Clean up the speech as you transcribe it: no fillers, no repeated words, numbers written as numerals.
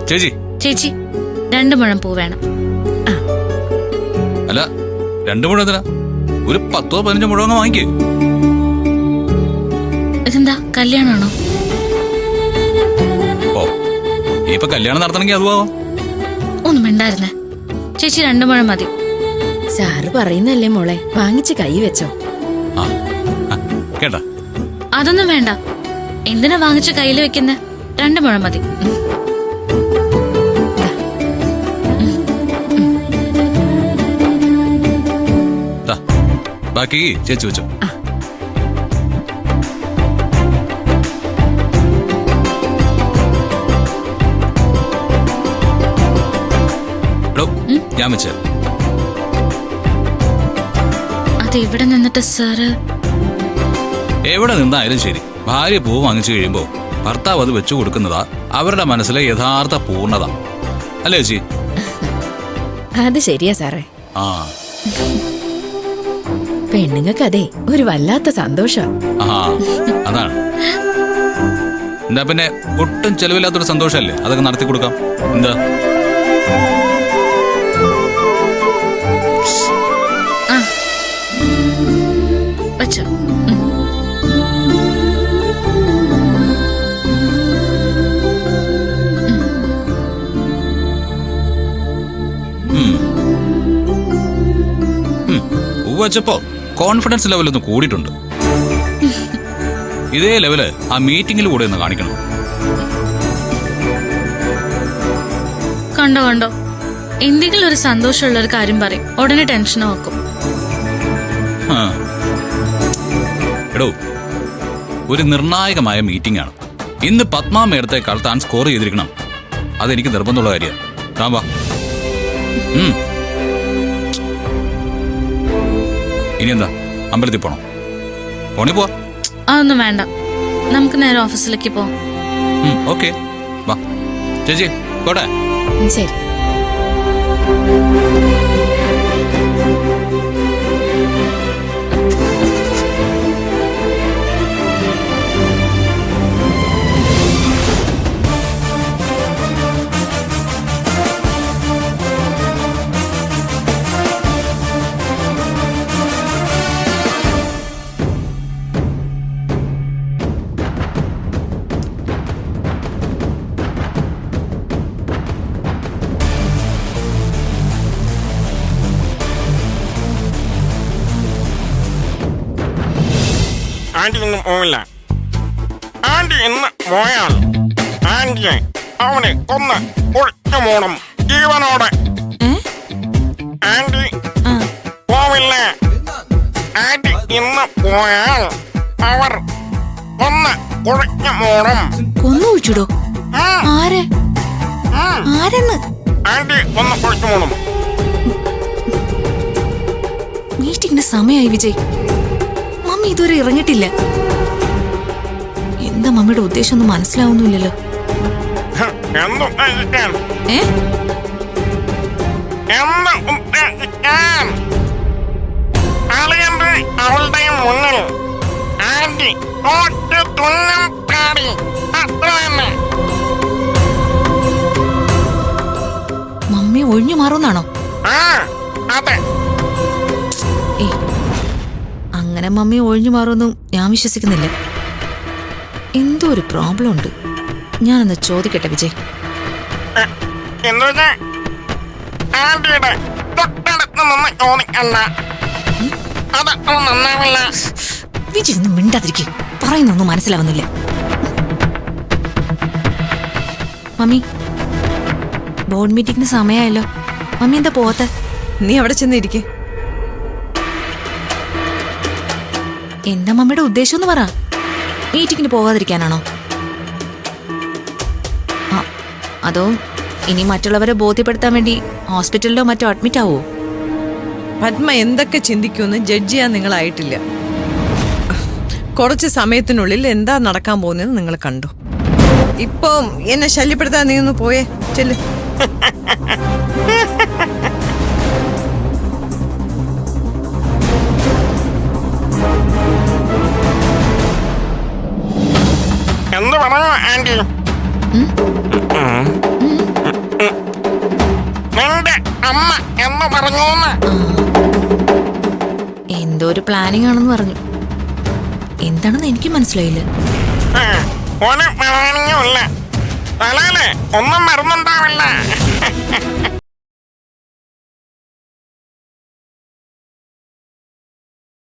ചേച്ചി ചേച്ചി 2 മുഴം പൂ വേണം. അല്ല 2 മുഴം എന്തിനാ? ഒരു 10-15 മുഴം വാങ്ങിക്കേ. ഇതെന്താ കല്യാണാണോ? ഓ ഇപ്പൊ കല്യാണം നടത്തണമെങ്കിൽ അതുവാവാം. ഒന്നും മിണ്ടായിരുന്നേ. ചേച്ചി 2 മുഴം മതി. സാറ് പറയുന്നല്ലേ മോളെ, വാങ്ങിച്ച് കൈ വെച്ചോ. കേട്ടാ? അതൊന്നും വേണ്ട. എന്തിനാ വാങ്ങിച്ച് കയ്യിൽ വെക്കുന്നെ? 2 മുഴം മതി. ബാക്കി ചേച്ചി വെച്ചോ. ഞാൻ വെച്ച അത് ഇവിടെ നിന്നിട്ട് സാറ് എവിടെ നിന്നായാലും ശരി, ഭാര്യ പൂ വാങ്ങിച്ചു കഴിയുമ്പോ ഭർത്താവ് അത് വെച്ചു കൊടുക്കുന്നതാ അവരുടെ മനസ്സിലെ യഥാർത്ഥ പൂർണ്ണത. അല്ലേ ചേച്ചി? അത് ശരിയാ സാറേ. ആ പെണ്ണുങ്ങൾക്ക് അതെ ഒരു വല്ലാത്ത സന്തോഷം. അതാണ്. എന്താ പിന്നെ ഒട്ടും ചെലവില്ലാത്തൊരു സന്തോഷല്ലേ, അതൊക്കെ നടത്തി കൊടുക്കാം. എന്താ വെച്ചോ. വെച്ചപ്പോ കോൺഫിഡൻസ് ലെവൽ ഒന്ന് കൂടിയിട്ടുണ്ട്. ഇതേ ലെവല് ആ മീറ്റിംഗിൽ കൂടെ ഒന്ന് കാണിക്കണം. കണ്ടോ കണ്ടോ, എന്തെങ്കിലും ഒരു സന്തോഷമുള്ള ഒരു കാര്യം പറയും, ഉടനെ ടെൻഷൻ ആക്കും. എടോ, ഒരു നിർണായകമായ മീറ്റിംഗ് ആണ് ഇന്ന്. പത്മ മേടത്തേക്കാൾ താൻ സ്കോർ ചെയ്തിരിക്കണം. അതെനിക്ക് നിർബന്ധമുള്ള കാര്യമാണ്. താൻ വാ. ഇനി എന്താ, അമ്പലത്തിൽ പോണോ? പോണി പോവാ. അതൊന്നും വേണ്ട, നമുക്ക് നേരെ ഓഫീസിലേക്ക് പോവാം. ഓക്കെ, വാ ചേച്ചി, പോട്ടെ. ശരി. ആന്റി ഇന്ന് പോവില്ല. ആന്റി ഇന്ന് പോയാൽ ആന്റിയെ അവനെ കൊന്ന് ഒഴിച്ചു മൂടും ജീവനോടെ. ആന്റി പോവില്ല. ആന്റി ഇന്ന് പോയാൽ അവർ കൊന്ന് ഒഴിച്ചു മൂടും. കൊന്നൊഴിച്ചിടോ? ആരെ? ആരെന്ന്? ആന്റി കൊന്ന് ഒഴിച്ചു മൂടും. മീറ്റിംഗിന് സമയമായി വിജയ്. മമ്മി ഇതുവരെ ഇറങ്ങിയിട്ടില്ല. എന്താ മമ്മിയുടെ ഉദ്ദേശം ഒന്നും മനസ്സിലാവുന്നില്ലല്ലോ. അവളുടെ മുന്നിൽ ആന്റി തുന്നം കാടി. മമ്മി ഒഴിഞ്ഞു മാറുന്നാണോ? അതെ. അങ്ങനെ മമ്മി ഒഴിഞ്ഞു മാറുമെന്നും ഞാൻ വിശ്വസിക്കുന്നില്ല. എന്തോ ഒരു പ്രോബ്ലം ഉണ്ട്. ഞാനൊന്ന് ചോദിക്കട്ടെ വിജയ്. ആന്റിയുടെ തൊട്ടടുത്ത് നിന്ന് ചോദിക്കണ്ട. അതൊന്നും നന്നാവില്ല. വിജയ് ഒന്നും മിണ്ടാതിരിക്കും. പറയുന്നൊന്നും മനസ്സിലാവുന്നില്ല. മമ്മി, ബോർഡ് മീറ്റിംഗിന് സമയമായല്ലോ. മമ്മി എന്താ പോവാത്തെ? നീ അവിടെ ചെന്നിരിക്കെ. എന്താ മമ്മിയുടെ ഉദ്ദേശം എന്ന് പറ. മീറ്റിംഗിന് പോകാതിരിക്കാനാണോ? അതോ ഇനി മറ്റുള്ളവരെ ബോധ്യപ്പെടുത്താൻ വേണ്ടി ഹോസ്പിറ്റലിലോ മറ്റോ അഡ്മിറ്റ് ആവോ? പത്മ എന്തൊക്കെ ചിന്തിക്കുമെന്ന് ജഡ്ജ് ചെയ്യാൻ നിങ്ങളായിട്ടില്ല. കുറച്ച് സമയത്തിനുള്ളിൽ എന്താ നടക്കാൻ പോകുന്നത് നിങ്ങൾ കണ്ടു. ഇപ്പം എന്നെ ശല്യപ്പെടുത്താൻ നീ ഒന്ന് പോയേ. ചെല്ല്. എന്ത് പറഞ്ഞു ആന്റി? നിന്റെ അമ്മ എന്ന് പറഞ്ഞൂന്ന്. എന്തോ ഒരു പ്ലാനിങ് ആണെന്ന് പറഞ്ഞു. എന്താണെന്ന് എനിക്ക് മനസ്സിലായില്ല. ഒരു പ്ലാനിങ്ങുമില്ല. തലയില് ഒന്നും മറന്നുണ്ടാവില്ല.